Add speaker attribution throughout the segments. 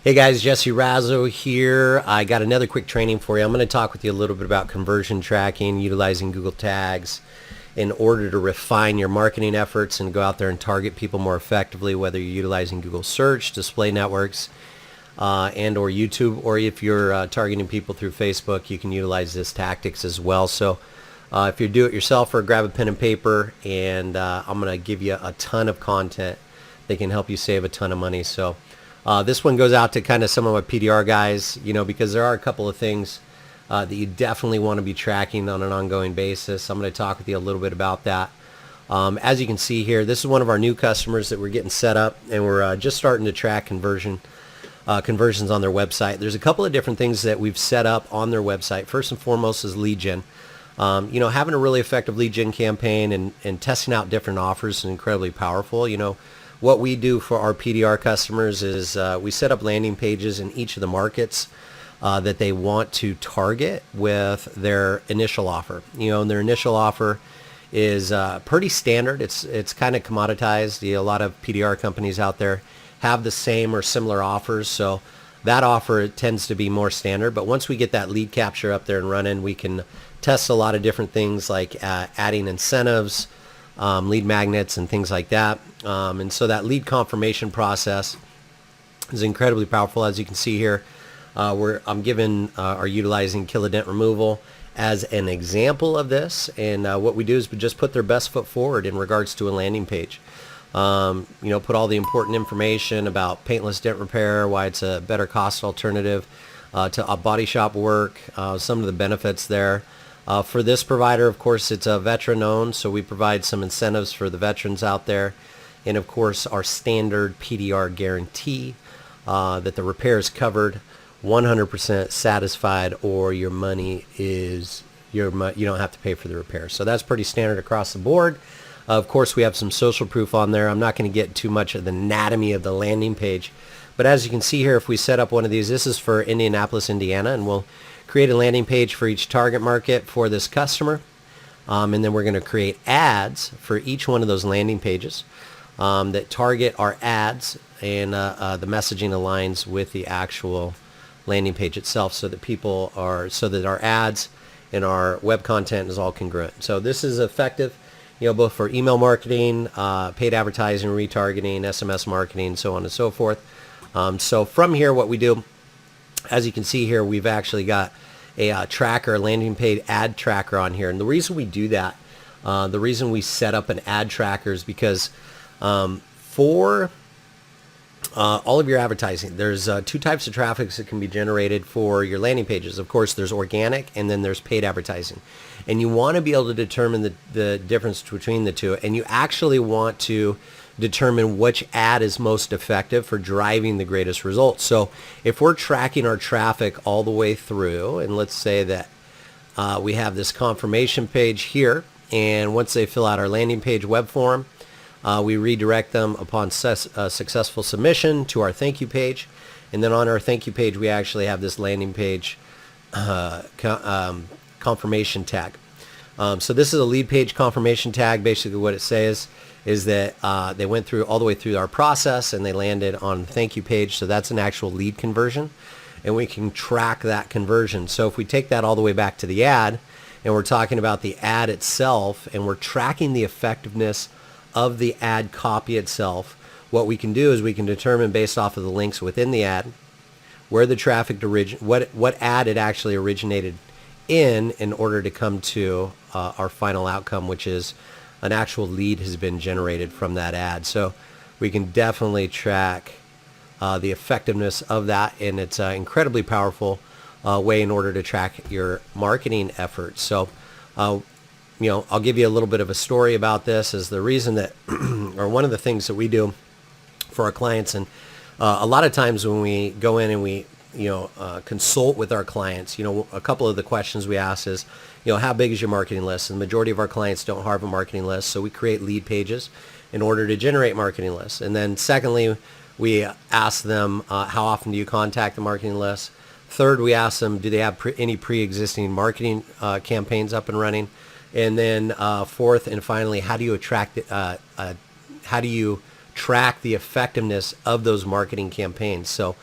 Speaker 1: Hey guys, Jesse Razzo here. I got another quick training for you. I'm going to talk with you a little bit about conversion tracking, utilizing Google Tags in order to refine your marketing efforts and go out there and target people more effectively, whether you're utilizing Google Search, display networks, and or YouTube, or if you're targeting people through Facebook, you can utilize this tactics as well. So if you're do-it-yourselfer, grab a pen and paper, and I'm going to give you a ton of content that can help you save a ton of money. So this one goes out to kind of some of my PDR guys, because there are a couple of things that you definitely want to be tracking on an ongoing basis. I'm going to talk with you a little bit about that. As you can see here, this is one of our new customers that we're getting set up, and we're just starting to track conversions on their website. There's a couple of different things that we've set up on their website. First and foremost is lead gen. Having a really effective lead gen campaign and testing out different offers is incredibly powerful. What we do for our PDR customers is we set up landing pages in each of the markets that they want to target with their initial offer. And their initial offer is pretty standard. It's kind of commoditized. A lot of PDR companies out there have the same or similar offers, so that offer tends to be more standard. But once we get that lead capture up there and running, we can test a lot of different things like adding incentives, lead magnets, and things like that. And so that lead confirmation process is incredibly powerful. As you can see here, I'm utilizing Dent removal as an example of this. And what we do is we just put their best foot forward in regards to a landing page. Put all the important information about Paintless Dent Repair, why it's a better cost alternative to a body shop work, some of the benefits there. For this provider, of course, it's a veteran-owned, so we provide some incentives for the veterans out there. And, of course, our standard PDR guarantee that the repair is covered, 100% satisfied, or your money is you don't have to pay for the repair. So that's pretty standard across the board. Of course, we have some social proof on there. I'm not going to get too much of the anatomy of the landing page. But as you can see here, if we set up one of these, this is for Indianapolis, Indiana, and we'll create a landing page for each target market for this customer. And then we're going to create ads for each one of those landing pages that target our ads, and the messaging aligns with the actual landing page itself, so that our ads and our web content is all congruent. So this is effective, both for email marketing, paid advertising, retargeting, SMS marketing, so on and so forth. So from here, what we do, as you can see here, we've actually got a tracker, a landing page ad tracker on here. And the reason we do that, the reason we set up an ad tracker is because for all of your advertising, there's two types of traffic that can be generated for your landing pages. Of course, there's organic, and then there's paid advertising. And you want to be able to determine the difference between the two. And you actually want to determine which ad is most effective for driving the greatest results. So if we're tracking our traffic all the way through, and let's say that we have this confirmation page here, and once they fill out our landing page web form, we redirect them upon successful submission to our thank you page. And then on our thank you page, we actually have this landing page confirmation tag. So this is a lead page confirmation tag. Basically what it says is that they went through all the way through our process and they landed on the thank you page. So that's an actual lead conversion, and we can track that conversion. So if we take that all the way back to the ad, and we're talking about the ad itself, and we're tracking the effectiveness of the ad copy itself, what we can do is we can determine, based off of the links within the ad, where the traffic what ad it actually originated in order to come to our final outcome, which is an actual lead has been generated from that ad. So we can definitely track the effectiveness of that, and it's an incredibly powerful way in order to track your marketing efforts. So I'll give you a little bit of a story about this. Is the reason that or one of the things that we do for our clients, and a lot of times when we go in and we consult with our clients, a couple of the questions we ask is, how big is your marketing list? And the majority of our clients don't have a marketing list, so we create lead pages in order to generate marketing lists. And then secondly, we ask them, how often do you contact the marketing list? Third, we ask them, do they have any pre-existing marketing campaigns up and running? And then fourth and finally, how do you track the effectiveness of those marketing campaigns? So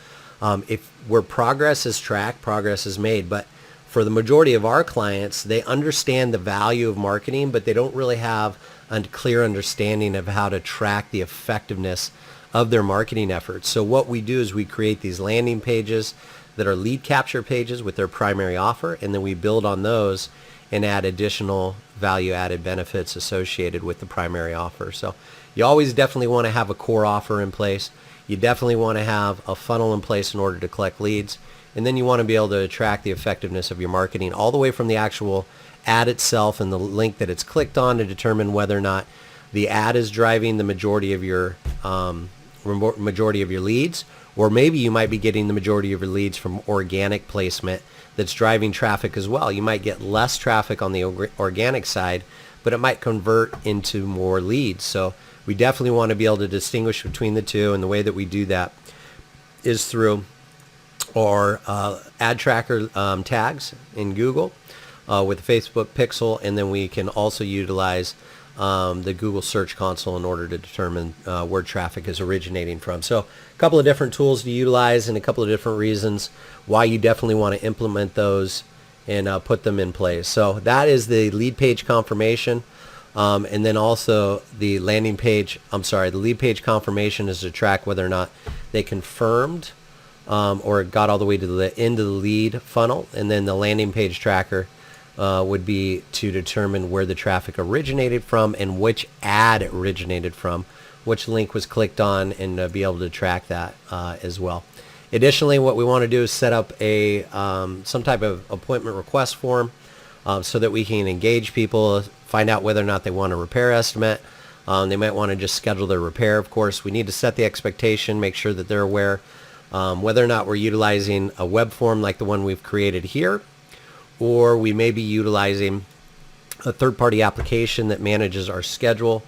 Speaker 1: If where progress is tracked, progress is made. But for the majority of our clients, they understand the value of marketing, but they don't really have a clear understanding of how to track the effectiveness of their marketing efforts. So what we do is we create these landing pages that are lead capture pages with their primary offer, and then we build on those and add additional value-added benefits associated with the primary offer. So you always definitely want to have a core offer in place. You definitely want to have a funnel in place in order to collect leads. And then you want to be able to track the effectiveness of your marketing all the way from the actual ad itself and the link that it's clicked on to determine whether or not the ad is driving the majority of your leads, or maybe you might be getting the majority of your leads from organic placement that's driving traffic as well. You might get less traffic on the organic side, but it might convert into more leads. So we definitely want to be able to distinguish between the two, and the way that we do that is through our ad tracker tags in Google with the Facebook Pixel, and then we can also utilize the Google Search Console in order to determine where traffic is originating from. So a couple of different tools to utilize and a couple of different reasons why you definitely want to implement those and put them in place. So that is the lead page confirmation. And then also the lead page confirmation is to track whether or not they confirmed or got all the way to the end of the lead funnel. And then the landing page tracker would be to determine where the traffic originated from and which ad it originated from, which link was clicked on, and be able to track that as well. Additionally, what we want to do is set up a some type of appointment request form so that we can engage people, find out whether or not they want a repair estimate. They might want to just schedule their repair. Of course, we need to set the expectation, make sure that they're aware whether or not we're utilizing a web form like the one we've created here, or we may be utilizing a third-party application that manages our schedule,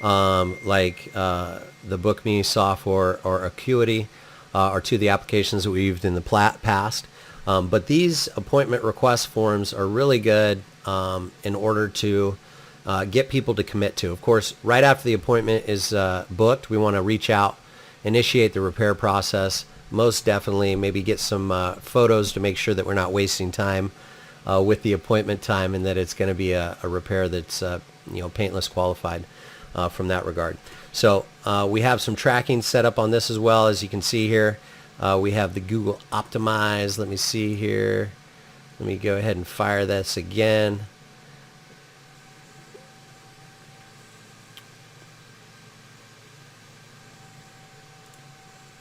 Speaker 1: like the BookMe software or Acuity, are two of the applications that we've used in the past. But these appointment request forms are really good in order to get people to commit to. Of course, right after the appointment is booked, we want to reach out, initiate the repair process, most definitely maybe get some photos to make sure that we're not wasting time with the appointment time, and that it's going to be a repair that's paintless qualified from that regard. So we have some tracking set up on this as well. As you can see here, we have the Google Optimize. Let me see here. Let me go ahead and fire this again.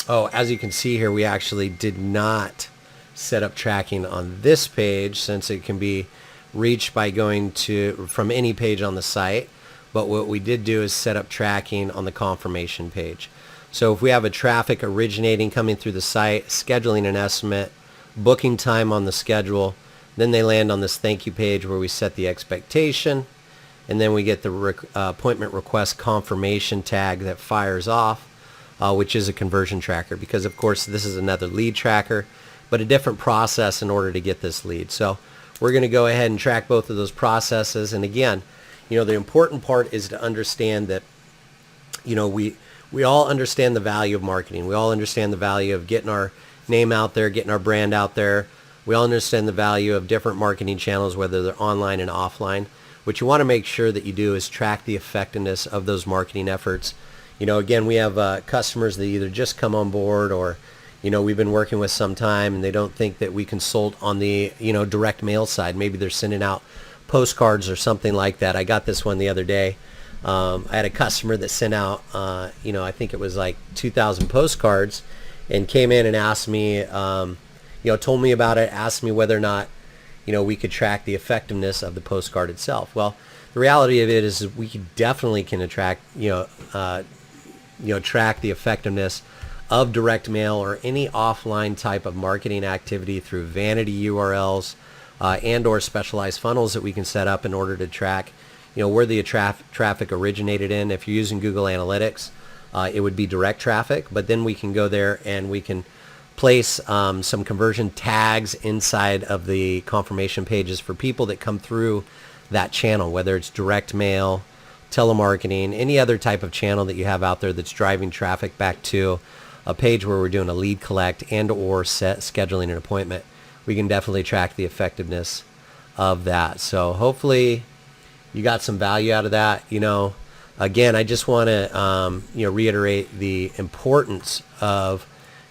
Speaker 1: Oh, as you can see here, we actually did not set up tracking on this page, since it can be reached by going from any page on the site. But what we did do is set up tracking on the confirmation page. So if we have a traffic originating coming through the site, scheduling an estimate, booking time on the schedule, then they land on this thank you page where we set the expectation, and then we get the appointment request confirmation tag that fires off, which is a conversion tracker, because of course this is another lead tracker, but a different process in order to get this lead. So we're going to go ahead and track both of those processes. And again, the important part is to understand that we all understand the value of marketing. We all understand the value of getting our name out there, getting our brand out there. We all understand the value of different marketing channels, whether they're online and offline. What you want to make sure that you do is track the effectiveness of those marketing efforts. Again, we have customers that either just come on board, or we've been working with some time, and they don't think that we consult on the direct mail side. Maybe they're sending out postcards or something like that. I got this one the other day. I had a customer that sent out I think it was like 2,000 postcards, and came in and asked me told me about it, asked me whether or not we could track the effectiveness of the postcard itself. Well, the reality of it is we definitely can track the effectiveness of direct mail or any offline type of marketing activity through vanity URLs and or specialized funnels that we can set up in order to track where the traffic originated in. If you're using Google Analytics, it would be direct traffic, but then we can go there and we can place some conversion tags inside of the confirmation pages for people that come through that channel, whether it's direct mail, telemarketing, any other type of channel that you have out there that's driving traffic back to a page where we're doing a lead collect and or scheduling an appointment, we can definitely track the effectiveness of that. So hopefully you got some value out of that. Again, I just want to reiterate the importance of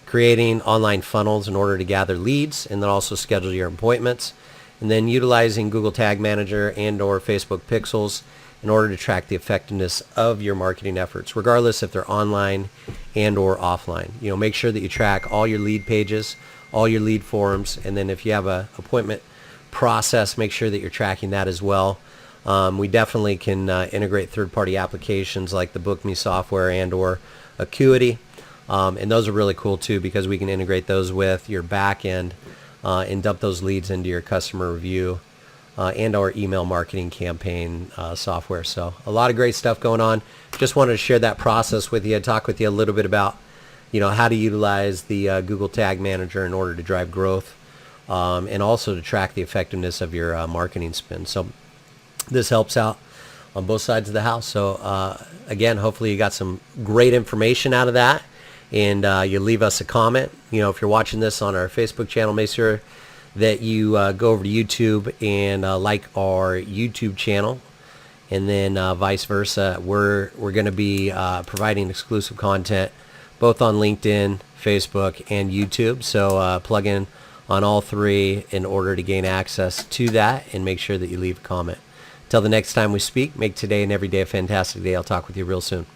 Speaker 1: creating online funnels in order to gather leads and then also schedule your appointments, and then utilizing Google Tag Manager and or Facebook Pixels in order to track the effectiveness of your marketing efforts, regardless if they're online and or offline. Make sure that you track all your lead pages, all your lead forums, and then if you have a appointment process, make sure that you're tracking that as well. We definitely can integrate third-party applications like the BookMe software and or Acuity, and those are really cool too, because we can integrate those with your back end and dump those leads into your customer review and our email marketing campaign software. So a lot of great stuff going on. Just wanted to share that process with you, talk with you a little bit about how to utilize the Google Tag Manager in order to drive growth and also to track the effectiveness of your marketing spend. So this helps out on both sides of the house. So again, hopefully you got some great information out of that, and you leave us a comment. If you're watching this on our Facebook channel, make sure that you go over to YouTube and like our YouTube channel, and then vice versa. We're going to be providing exclusive content both on LinkedIn, Facebook, and YouTube. So plug in on all three in order to gain access to that, and make sure that you leave a comment. Till the next time we speak, make today and every day a fantastic day. I'll talk with you real soon.